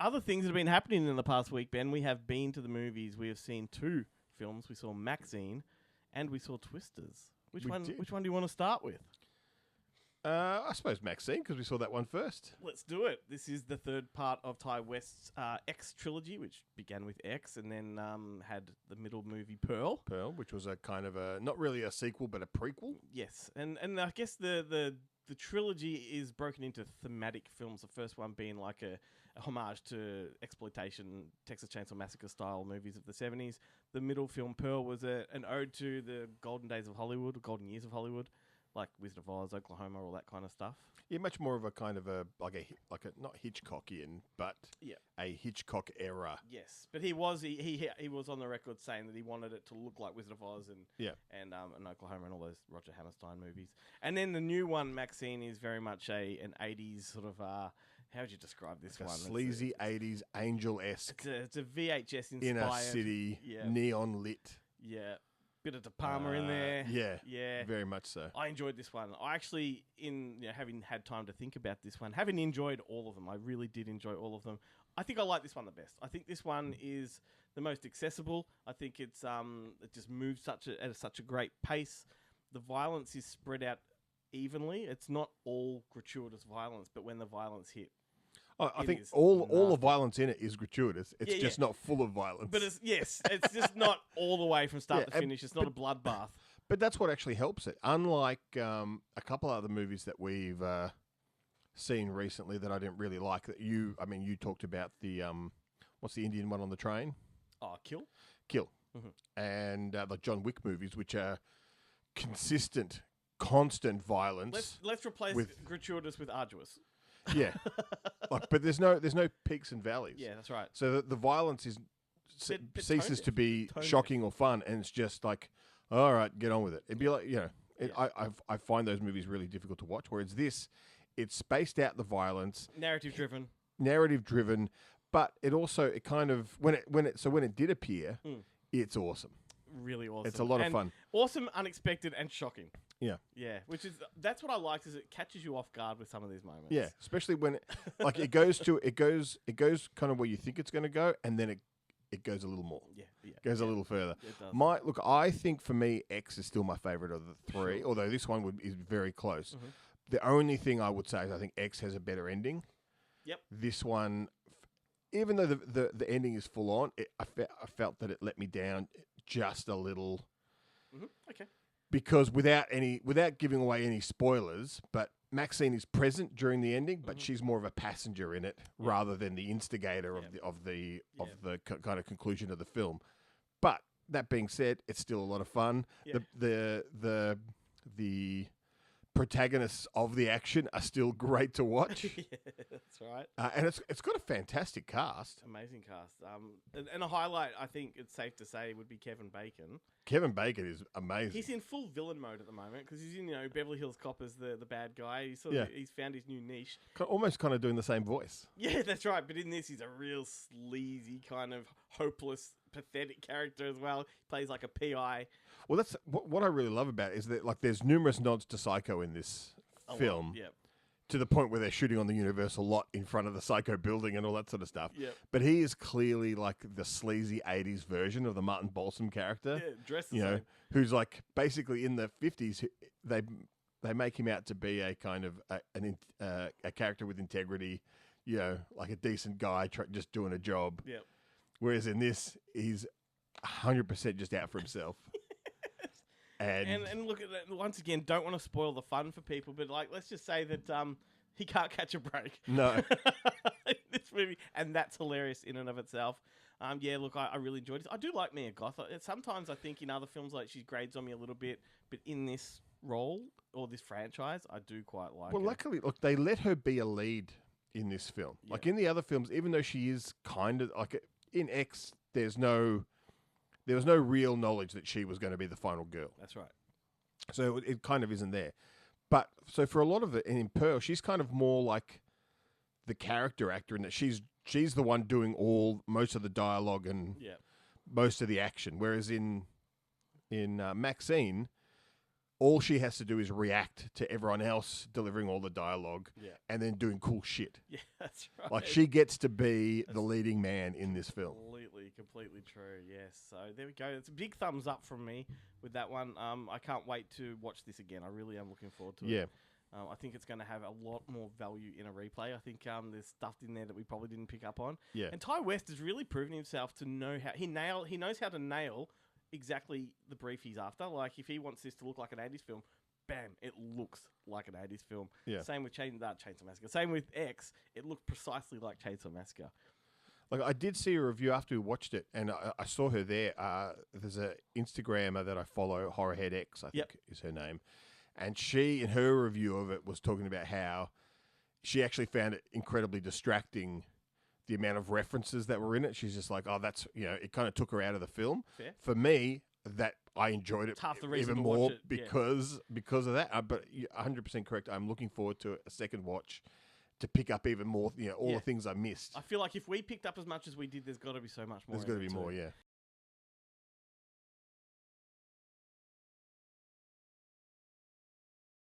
other things that have been happening in the past week, Ben, we have been to the movies. We have seen 2 films. We saw Maxine and we saw Twisters. Which We one? did. Which one do you want to start with? I suppose Maxine, because we saw that one first. Let's do it. This is the third part of Ty West's X trilogy, which began with X and then had the middle movie Pearl. Pearl, which was a kind of a, not really a sequel, but a prequel. Yes, and I guess the trilogy is broken into thematic films. The first one being like a homage to exploitation, Texas Chainsaw Massacre style movies of the 70s. The middle film Pearl was an ode to the golden days of Hollywood, or golden years of Hollywood, like Wizard of Oz, Oklahoma, all that kind of stuff. Yeah, much more of a kind of a not Hitchcockian, but Yeah. a Hitchcock era. Yes, but he was on the record saying that he wanted it to look like Wizard of Oz and Yeah. and Oklahoma and all those Roger Hammerstein movies. And then the new one, Maxine, is very much an 80s sort of how would you describe this A one? sleazy 80s angel-esque It's a VHS inspired inner city, yeah. neon lit. Yeah, bit of De Palma in there. Yeah, very much so. I enjoyed this one. I actually, having had time to think about this one, having enjoyed all of them, I really did enjoy all of them. I think I like this one the best. I think this one is the most accessible. I think it just moves at such a great pace. The violence is spread out evenly. It's not all gratuitous violence, but when the violence hit, I It think is all the nasty. violence in it is gratuitous. It's just not full of violence. but it's just not all the way from start Yeah, to finish. It's not a bloodbath. But that's what actually helps it. Unlike a couple other movies that we've seen recently that I didn't really like. That you talked about the what's the Indian one on the train? Oh, Kill. And the John Wick movies, which are consistent, constant violence. Let's replace with- gratuitous with arduous. Yeah, but there's no peaks and valleys. Yeah, that's right. So the violence is Bit ceases tone to be deaf. Tone shocking or fun, and it's just like, all right, get on with it. It'd be like, I find those movies really difficult to watch. Whereas this, it's spaced out the violence, Narrative driven. narrative driven, but it kind of when it did appear, it's awesome. Really awesome. It's a lot of And fun. Awesome, unexpected, and shocking. Yeah. Yeah, that's what I liked is it catches you off guard with some of these moments. Yeah, especially when it goes kind of where you think it's going to go, and then it goes a little more. Yeah. Goes a little further. It does. I think for me, X is still my favorite of the 3, although this one is very close. The only thing I would say is I think X has a better ending. Yep. This one, even though the ending is full on, I felt that it let me down just a little. Okay. Because without giving away any spoilers, but Maxine is present during the ending, but she's more of a passenger in it rather than the instigator of the kind of conclusion of the film. But that being said, it's still a lot of fun. Yeah. The protagonists of the action are still great to watch, Yeah, that's right. and it's got a fantastic cast. Amazing cast. And a highlight, I think it's safe to say, would be Kevin Bacon. Kevin Bacon is amazing. He's in full villain mode at the moment because he's in Beverly Hills Cop as the bad guy. He's found his new niche. Almost kind of doing the same voice. Yeah, that's right. But in this, he's a real sleazy, kind of hopeless, pathetic character as well. He plays like a PI. Well, that's what I really love about it is that there's numerous nods to Psycho in this film. Yeah. To the point where they're shooting on the Universal lot in front of the Psycho building and all that sort of stuff. Yep. But he is clearly like the sleazy 80s version of the Martin Balsam character. Yeah, dressed the same. Who's like basically in the 50s. They make him out to be a kind of a character with integrity, like a decent guy just doing a job. Yep. Whereas in this, he's 100% just out for himself. And look at that, once again, don't want to spoil the fun for people, but let's just say that he can't catch a break. No. In this movie, and that's hilarious in and of itself. Look, I really enjoyed it. I do like Mia Goth. Sometimes I think in other films she grades on me a little bit, but in this role or this franchise, I do quite like Well, her. luckily, look, they let her be a lead in this film. Yeah. Like in the other films, even though she is kind of like in X, there was no real knowledge that she was going to be the final girl. That's right. So it kind of isn't there. But so for a lot of it, and in Pearl, she's kind of more like the character actor in that she's the one doing most of the dialogue and Yeah. most of the action. Whereas in Maxine, all she has to do is react to everyone else delivering all the dialogue Yeah. and then doing cool shit. Yeah, that's right. Like she gets to be the leading man in this film. Completely true. Yes. So there we go. It's a big thumbs up from me with that one. I can't wait to watch this again. I really am looking forward to it. Yeah. I think it's going to have a lot more value in a replay. I think there's stuff in there that we probably didn't pick up on. Yeah. And Ty West has really proven himself to know how he knows how to nail exactly the brief he's after. Like if he wants this to look like an 80s film, bam, it looks like an 80s film. Yeah. Same with Chainsaw Massacre. Same with X. It looked precisely like Chainsaw Massacre. Like I did see a review after we watched it, and I saw her there. There's a Instagrammer that I follow, Horrorhead X, I think is her name, and she, in her review of it, was talking about how she actually found it incredibly distracting, the amount of references that were in it. She's just like, oh, that's it kind of took her out of the film. Fair. For me, that I enjoyed it Half the reason even to watch more it, because of that. But you're 100% correct. I'm looking forward to a second watch to pick up even more, all the things I missed. I feel like if we picked up as much as we did, there's got to be so much more. There's got to be more, yeah.